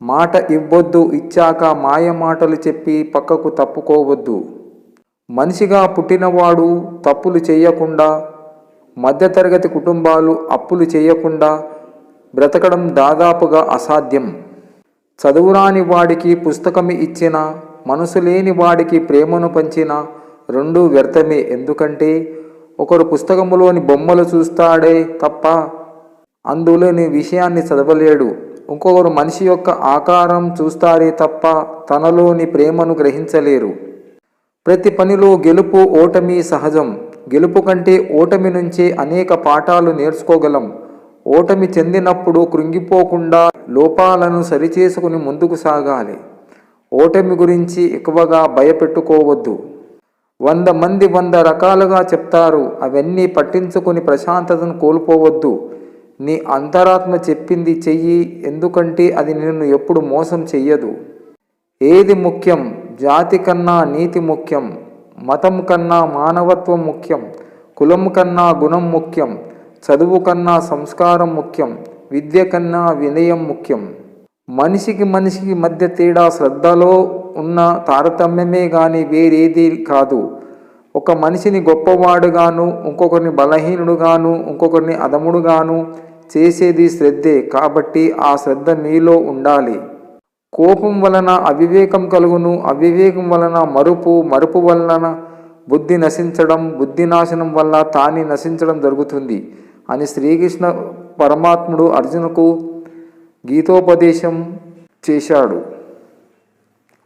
మాట ఇవ్వొద్దు, ఇచ్చాక మాయ మాటలు చెప్పి పక్కకు తప్పుకోవద్దు. మనిషిగా పుట్టినవాడు తప్పులు చేయకుండా, మధ్యతరగతి కుటుంబాలు అప్పులు చేయకుండా బ్రతకడం దాదాపుగా అసాధ్యం. చదువురాని వాడికి పుస్తకం ఇచ్చినా, మనసు లేని వాడికి ప్రేమను పంచినా రెండూ వ్యర్థమే. ఎందుకంటే ఒకరు పుస్తకములోని బొమ్మలు చూస్తాడే తప్ప అందులోని విషయాన్ని చదవలేడు. ఇంకొకరు మనిషి యొక్క ఆకారం చూస్తారే తప్ప తనలోని ప్రేమను గ్రహించలేరు. ప్రతి పనిలో గెలుపు ఓటమి సహజం. గెలుపు కంటే ఓటమి నుంచే అనేక పాఠాలు నేర్చుకోగలం. ఓటమి చెందినప్పుడు కృంగిపోకుండా లోపాలను సరిచేసుకుని ముందుకు సాగాలి. ఓటమి గురించి ఎక్కువగా భయపెట్టుకోవద్దు. 100 మంది 100 రకాలుగా చెప్తారు. అవన్నీ పట్టించుకుని ప్రశాంతతను కోల్పోవద్దు. నీ అంతరాత్మ చెప్పింది చెయ్యి, ఎందుకంటే అది నిన్ను ఎప్పుడు మోసం చెయ్యదు. ఏది ముఖ్యం? జాతి కన్నా నీతి ముఖ్యం, మతం కన్నా మానవత్వం ముఖ్యం, కులం కన్నా గుణం ముఖ్యం, చదువు కన్నా సంస్కారం ముఖ్యం, విద్య కన్నా వినయం ముఖ్యం. మనిషికి మధ్య తేడా శ్రద్ధలో ఉన్న తారతమ్యమే గాని వేరేది కాదు. ఒక మనిషిని గొప్పవాడుగాను, ఇంకొకరిని బలహీనుడుగాను, ఇంకొకరిని అధముడుగాను చేసేది శ్రద్ధే. కాబట్టి ఆ శ్రద్ధ మీలో ఉండాలి. కోపం వలన అవివేకం కలుగును, అవివేకం వలన మరుపు వలన బుద్ధి నశించడం, బుద్ధి నాశనం వల్ల తాని నశించడం జరుగుతుంది అని శ్రీకృష్ణ పరమాత్ముడు అర్జునుకు గీతోపదేశం చేశాడు.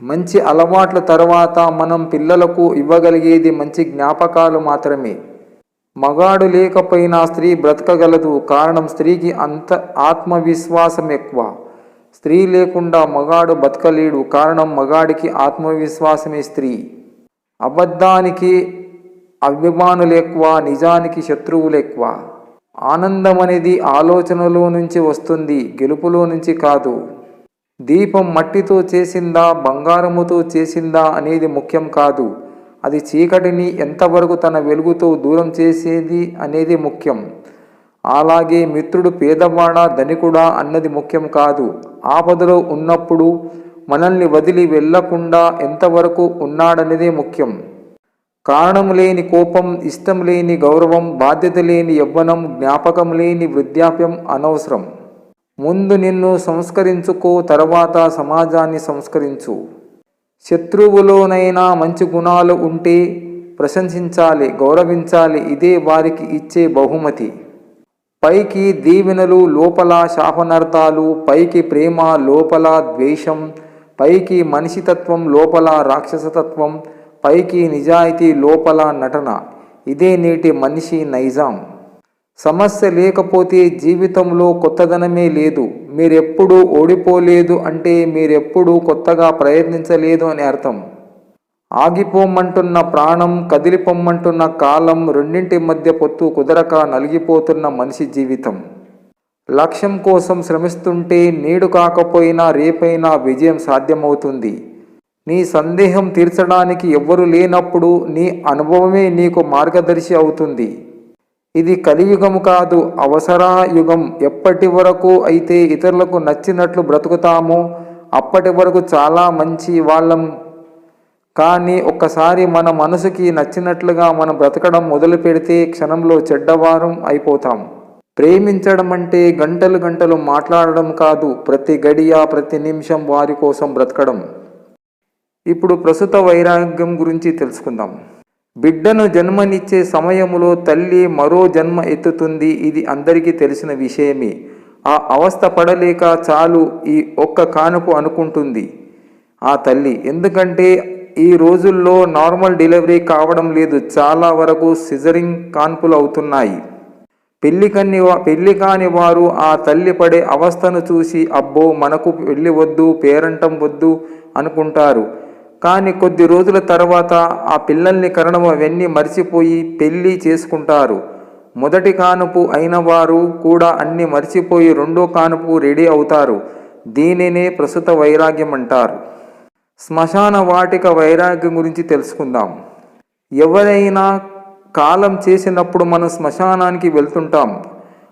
మంచి అలవాట్ల తర్వాత మనం పిల్లలకు ఇవ్వగలిగేది మంచి జ్ఞాపకాలు మాత్రమే. మగాడు లేకపోయినా స్త్రీ బ్రతకగలదు. కారణం స్త్రీకి అంత ఆత్మవిశ్వాసం ఎక్కువ. స్త్రీ లేకుండా మగాడు బతకలేడు. కారణం మగాడికి ఆత్మవిశ్వాసమే స్త్రీ. అబద్ధానికి అభిమానులు ఎక్కువ, నిజానికి శత్రువులు ఎక్కువ. ఆనందం అనేది ఆలోచనలో నుంచి వస్తుంది, గెలుపులో నుంచి కాదు. దీపం మట్టితో చేసిందా బంగారముతో చేసిందా అనేది ముఖ్యం కాదు. అది చీకటిని ఎంతవరకు తన వెలుగుతో దూరం చేసేది అనేది ముఖ్యం. అలాగే మిత్రుడు పేదవాడా ధనికుడా అన్నది ముఖ్యం కాదు. ఆపదలో ఉన్నప్పుడు మనల్ని వదిలి వెళ్లకుండా ఎంతవరకు ఉన్నాడనేదే ముఖ్యం. కారణం లేని కోపం, ఇష్టం లేని గౌరవం, బాధ్యత లేని యవ్వనం, జ్ఞాపకం లేని వృద్ధాప్యం అనవసరం. ముందు నిన్ను సంస్కరించుకో, తర్వాత సమాజాన్ని సంస్కరించు. శత్రువులోనైనా మంచి గుణాలు ఉంటే ప్రశంసించాలి, గౌరవించాలి. ఇదే వారికి ఇచ్చే బహుమతి. పైకి దీవెనలు, లోపల శాపనార్థాలు. పైకి ప్రేమ, లోపల ద్వేషం. పైకి మనిషితత్వం, లోపల రాక్షసతత్వం. పైకి నిజాయితీ, లోపల నటన. ఇదే నేటి మనిషి నైజాం. సమస్య లేకపోతే జీవితంలో కొత్తదనమే లేదు. మీరెప్పుడూ ఓడిపోలేదు అంటే మీరెప్పుడూ కొత్తగా ప్రయత్నించలేదు అని అర్థం. ఆగిపోమ్మంటున్న ప్రాణం, కదిలిపోమ్మంటున్న కాలం, రెండింటి మధ్య పొత్తు కుదరక నలిగిపోతున్న మనిషి జీవితం. లక్ష్యం కోసం శ్రమిస్తుంటే నేడు కాకపోయినా రేపైనా విజయం సాధ్యమవుతుంది. నీ సందేహం తీర్చడానికి ఎవ్వరూ లేనప్పుడు నీ అనుభవమే నీకు మార్గదర్శి అవుతుంది. ఇది కలియుగం కాదు, అవసరయుగం. ఎప్పటి వరకు అయితే ఇతరులకు నచ్చినట్లు బ్రతుకుతామో అప్పటి వరకు చాలా మంచి వాళ్ళం. కానీ ఒక్కసారి మన మనసుకి నచ్చినట్లుగా మనం బ్రతకడం మొదలు పెడితే క్షణంలో చెడ్డవారం అయిపోతాం. ప్రేమించడం అంటే గంటలు గంటలు మాట్లాడడం కాదు, ప్రతి గడియ ప్రతి నిమిషం వారి కోసం బ్రతకడం. ఇప్పుడు ప్రస్తుత వైరాగ్యం గురించి తెలుసుకుందాం. బిడ్డను జన్మనిచ్చే సమయములో తల్లి మరో జన్మ ఎత్తుతుంది. ఇది అందరికీ తెలిసిన విషయమే. ఆ అవస్థ పడలేక చాలు ఈ ఒక్క కానుపు అనుకుంటుంది ఆ తల్లి. ఎందుకంటే ఈ రోజుల్లో నార్మల్ డెలివరీ కావడం లేదు, చాలా వరకు సిజరింగ్ కాన్పులు అవుతున్నాయి. పెళ్లి కాని వారు ఆ తల్లి పడే అవస్థను చూసి అబ్బో మనకు పెళ్లి వద్దు, పేరంటం వద్దు అనుకుంటారు. కానీ కొద్ది రోజుల తర్వాత ఆ పిల్లల్ని కనడం అవన్నీ మర్చిపోయి పెళ్లి చేసుకుంటారు. మొదటి కానుపు అయిన వారు కూడా అన్ని మర్చిపోయి రెండో కానుపు రెడీ అవుతారు. దీనినే ప్రస్తుత వైరాగ్యం అంటారు. శ్మశాన వాటిక వైరాగ్యం గురించి తెలుసుకుందాం. ఎవరైనా కాలం చేసినప్పుడు మనం శ్మశానానికి వెళ్తుంటాం.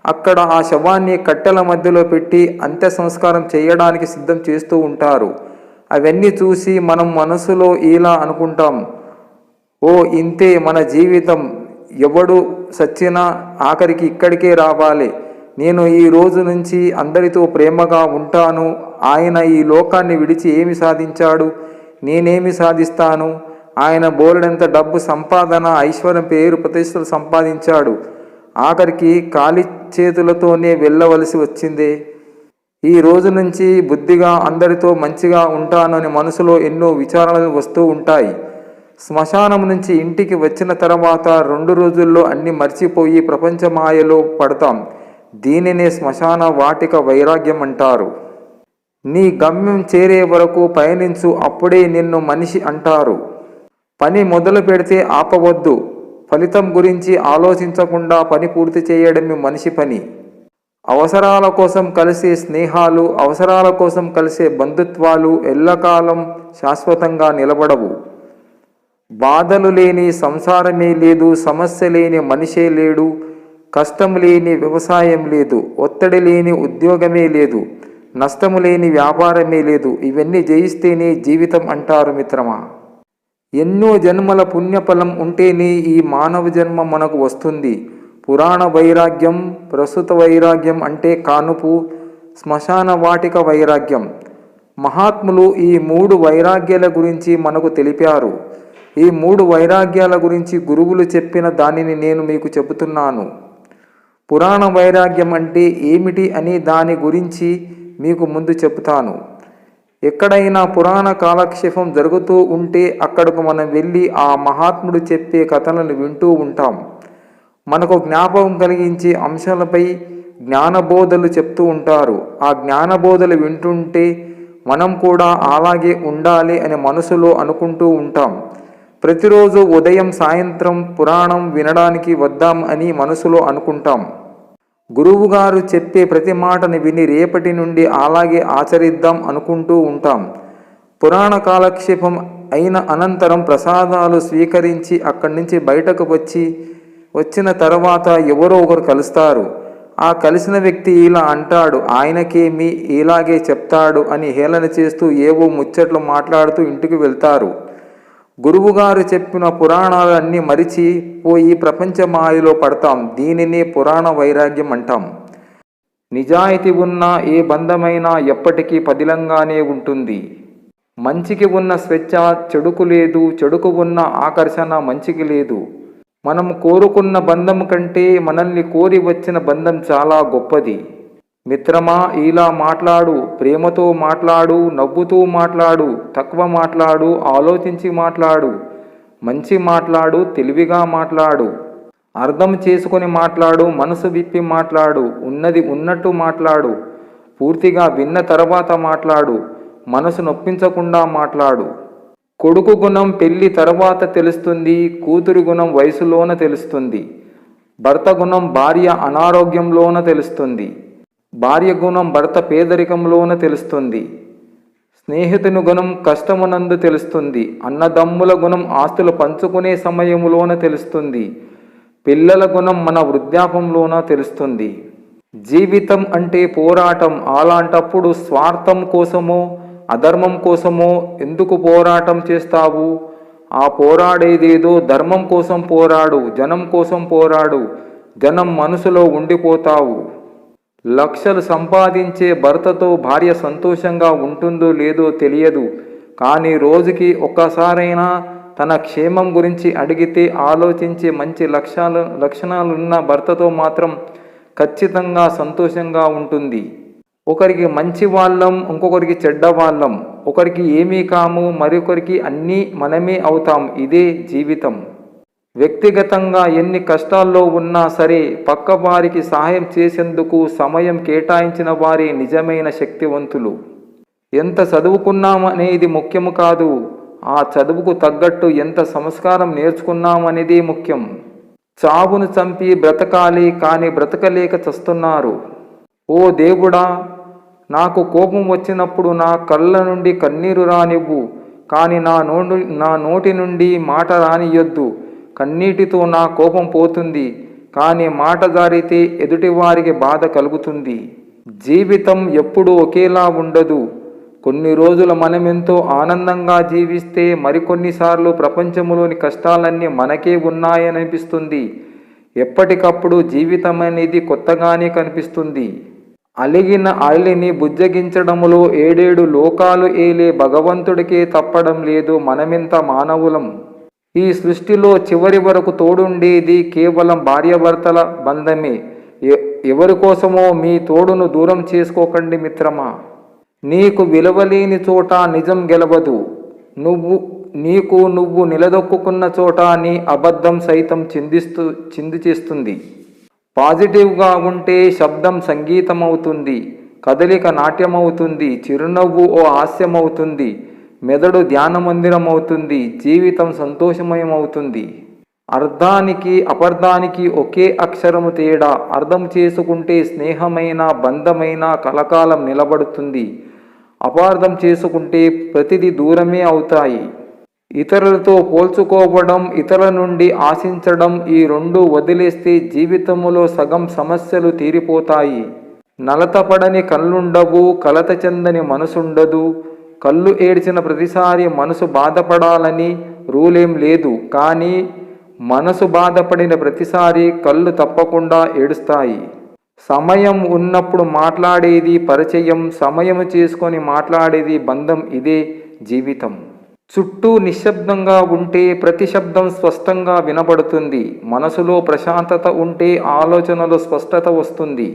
అక్కడ ఆ శవాన్ని కట్టెల మధ్యలో పెట్టి అంత్య సంస్కారం చేయడానికి సిద్ధం చేస్తూ ఉంటారు. అవన్నీ చూసి మనం మనసులో ఇలా అనుకుంటాం, ఓ ఇంతే మన జీవితం, ఎవడు సచ్చినా ఆఖరికి ఇక్కడికే రావాలి. నేను ఈ రోజు నుంచి అందరితో ప్రేమగా ఉంటాను. ఆయన ఈ లోకాన్ని విడిచి ఏమి సాధించాడు, నేనేమి సాధిస్తాను? ఆయన బోలెడంత డబ్బు సంపాదన, ఐశ్వర్యం, పేరు ప్రతిష్టలు సంపాదించాడు. ఆఖరికి ఖాళీ చేతులతోనే వెళ్ళవలసి వచ్చిందే. ఈ రోజు నుంచి బుద్ధిగా అందరితో మంచిగా ఉంటాను అని మనసులో ఎన్నో విచారణలు వస్తూ ఉంటాయి. శ్మశానం నుంచి ఇంటికి వచ్చిన తర్వాత 2 రోజుల్లో అన్ని మర్చిపోయి ప్రపంచమాయలో పడతాం. దీనినే శ్మశాన వాటిక వైరాగ్యం అంటారు. నీ గమ్యం చేరే వరకు పయనించు, అప్పుడే నిన్ను మనిషి అంటారు. పని మొదలు పెడితే ఆపవద్దు. ఫలితం గురించి ఆలోచించకుండా పని పూర్తి చేయడమే మనిషి పని. అవసరాల కోసం కలిసే స్నేహాలు, అవసరాల కోసం కలిసే బంధుత్వాలు ఎల్లకాలం శాశ్వతంగా నిలబడవు. బాధలు లేని సంసారమే లేదు, సమస్య లేని మనిషే లేడు, కష్టం లేని వ్యవసాయం లేదు, ఒత్తిడి లేని ఉద్యోగమే లేదు, నష్టము లేని వ్యాపారమే లేదు. ఇవన్నీ జయిస్తేనే జీవితం అంటారు మిత్రమా. ఎన్నో జన్మల పుణ్యఫలం ఉంటేనే ఈ మానవ జన్మ మనకు వస్తుంది. పురాణ వైరాగ్యం, ప్రస్తుత వైరాగ్యం అంటే కానుపు, శ్మశాన వాటిక వైరాగ్యం. మహాత్ములు ఈ 3 వైరాగ్యాల గురించి మనకు తెలిపారు. ఈ 3 వైరాగ్యాల గురించి గురువులు చెప్పిన దానిని నేను మీకు చెబుతున్నాను. పురాణ వైరాగ్యం అంటే ఏమిటి అని దాని గురించి మీకు ముందు చెబుతాను. ఎక్కడైనా పురాణ కాలక్షేపం జరుగుతూ ఉంటే అక్కడకు మనం వెళ్ళి ఆ మహాత్ముడు చెప్పే కథలను వింటూ ఉంటాం. మనకు జ్ఞాపకం కలిగించే అంశాలపై జ్ఞానబోధలు చెప్తూ ఉంటారు. ఆ జ్ఞానబోధలు వింటుంటే మనం కూడా అలాగే ఉండాలి అని మనసులో అనుకుంటూ ఉంటాం. ప్రతిరోజు ఉదయం సాయంత్రం పురాణం వినడానికి వద్దాం అని మనసులో అనుకుంటాం. గురువుగారు చెప్పే ప్రతి మాటను విని రేపటి నుండి అలాగే ఆచరిద్దాం అనుకుంటూ ఉంటాం. పురాణ కాలక్షేపం అయిన అనంతరం ప్రసాదాలు స్వీకరించి అక్కడి నుంచి బయటకు వచ్చిన తర్వాత ఎవరో ఒకరు కలుస్తారు. ఆ కలిసిన వ్యక్తి ఇలా అంటాడు, ఆయనకేమి ఇలాగే చెప్తాడు అని హేళన చేస్తూ ఏవో ముచ్చట్లు మాట్లాడుతూ ఇంటికి వెళ్తారు. గురువుగారు చెప్పిన పురాణాలన్నీ మరిచి పోయి ప్రపంచ మాయలో పడతాం. దీనినే పురాణ వైరాగ్యం అంటాం. నిజాయితీ ఉన్న ఏ బంధమైనా ఎప్పటికీ పదిలంగానే ఉంటుంది. మంచికి ఉన్న స్వేచ్ఛ చెడుకు లేదు, చెడుకు ఉన్న ఆకర్షణ మంచికి లేదు. మనం కోరుకున్న బంధం కంటే మనల్ని కోరి వచ్చిన బంధం చాలా గొప్పది. మిత్రమా, ఇలా మాట్లాడు, ప్రేమతో మాట్లాడు, నవ్వుతూ మాట్లాడు, తక్కువ మాట్లాడు, ఆలోచించి మాట్లాడు, మంచి మాట్లాడు, తెలివిగా మాట్లాడు, అర్థం చేసుకొని మాట్లాడు, మనసు విప్పి మాట్లాడు, ఉన్నది ఉన్నట్టు మాట్లాడు, పూర్తిగా విన్న తర్వాత మాట్లాడు, మనసు నొప్పించకుండా మాట్లాడు. కొడుకు గుణం పెళ్లి తర్వాత తెలుస్తుంది, కూతురి గుణం వయసులోన తెలుస్తుంది, భర్త గుణం భార్య అనారోగ్యంలోన తెలుస్తుంది, భార్య గుణం భర్త పేదరికంలోన తెలుస్తుంది, స్నేహితుని గుణం కష్టమునందు తెలుస్తుంది, అన్నదమ్ముల గుణం ఆస్తులు పంచుకునే సమయములోన తెలుస్తుంది, పిల్లల గుణం మన వృద్ధాపంలోన తెలుస్తుంది. జీవితం అంటే పోరాటం. అలాంటప్పుడు స్వార్థం కోసమో అధర్మం కోసమో ఎందుకు పోరాటం చేస్తావు? ఆ పోరాడేదేదో ధర్మం కోసం పోరాడు, జనం కోసం పోరాడు, జనం మనసులో ఉండిపోతావు. లక్షలు సంపాదించే భర్తతో భార్య సంతోషంగా ఉంటుందో లేదో తెలియదు, కానీ రోజుకి ఒక్కసారైనా తన క్షేమం గురించి అడిగితే ఆలోచించే మంచి లక్షణాలున్న భర్తతో మాత్రం ఖచ్చితంగా సంతోషంగా ఉంటుంది. ఒకరికి మంచి వాళ్ళం, ఇంకొకరికి చెడ్డ వాళ్ళం. ఒకరికి ఏమీ కాము, మరొకరికి అన్నీ మనమే అవుతాం. ఇదే జీవితం. వ్యక్తిగతంగా ఎన్ని కష్టాల్లో ఉన్నా సరే పక్కవారికి సహాయం చేసేందుకు సమయం కేటాయించిన వారే నిజమైన శక్తివంతులు. ఎంత చదువుకున్నామనేది ముఖ్యము కాదు, ఆ చదువుకు తగ్గట్టు ఎంత సంస్కారం నేర్చుకున్నామనేదే ముఖ్యం. చావును చంపి బ్రతకాలి, కానీ బ్రతకలేక చస్తున్నారు. ఓ దేవుడా, నాకు కోపం వచ్చినప్పుడు నా కళ్ళ నుండి కన్నీరు రానివ్వు, కానీ నా నోటి నుండి మాట రానియొద్దు. కన్నీటితో నా కోపం పోతుంది, కానీ మాట జారితే ఎదుటివారికి బాధ కలుగుతుంది. జీవితం ఎప్పుడూ ఒకేలా ఉండదు. కొన్ని రోజులు మనమెంతో ఆనందంగా జీవిస్తే మరికొన్నిసార్లు ప్రపంచంలోని కష్టాలన్నీ మనకే ఉన్నాయనిపిస్తుంది. ఎప్పటికప్పుడు జీవితం అనేది కొత్తగానే కనిపిస్తుంది. అలిగిన అలిని బుజ్జగించడంలో 7 లోకాలు ఏలే భగవంతుడికే తప్పడం లేదు. మనమెంత మానవులం. ఈ సృష్టిలో చివరి వరకు తోడుండేది కేవలం భార్యాభర్తల బంధమే. ఎవరి కోసమో మీ తోడును దూరం చేసుకోకండి మిత్రమా. నీకు విలువలేని చోట నిజం గెలవదు. నువ్వు నిలదొక్కున్న చోట నీ అబద్ధం సైతం చింది చేస్తుంది. పాజిటివ్గా ఉంటే శబ్దం సంగీతం అవుతుంది, కదలిక నాట్యమవుతుంది, చిరునవ్వు ఓ హాస్యమవుతుంది, మెదడు ధ్యాన మందిరం అవుతుంది, జీవితం సంతోషమయమవుతుంది. అర్థానికి అపార్థానికి ఒకే అక్షరము తేడా. అర్థం చేసుకుంటే స్నేహమైన బంధమైన కలకాలం నిలబడుతుంది. అపార్థం చేసుకుంటే ప్రతిదీ దూరమే అవుతాయి. ఇతరులతో పోల్చుకోవడం, ఇతరుల నుండి ఆశించడం, ఈ 2 వదిలేస్తే జీవితంలో సగం సమస్యలు తీరిపోతాయి. నలతపడని కళ్ళుండవు, కలత చెందని మనసుండదు. కళ్ళు ఏడ్చిన ప్రతిసారి మనసు బాధపడాలని రూలేం లేదు. కానీ మనసు బాధపడిన ప్రతిసారి కళ్ళు తప్పకుండా ఏడుస్తాయి. సమయం ఉన్నప్పుడు మాట్లాడేది పరిచయం, సమయం చేసుకొని మాట్లాడేది బంధం. ఇదే జీవితం. చుట్టూ నిశ్శబ్దంగా ఉంటే ప్రతి శబ్దం స్పష్టంగా వినబడుతుంది. మనసులో ప్రశాంతత ఉంటే ఆలోచనలో స్పష్టత వస్తుంది.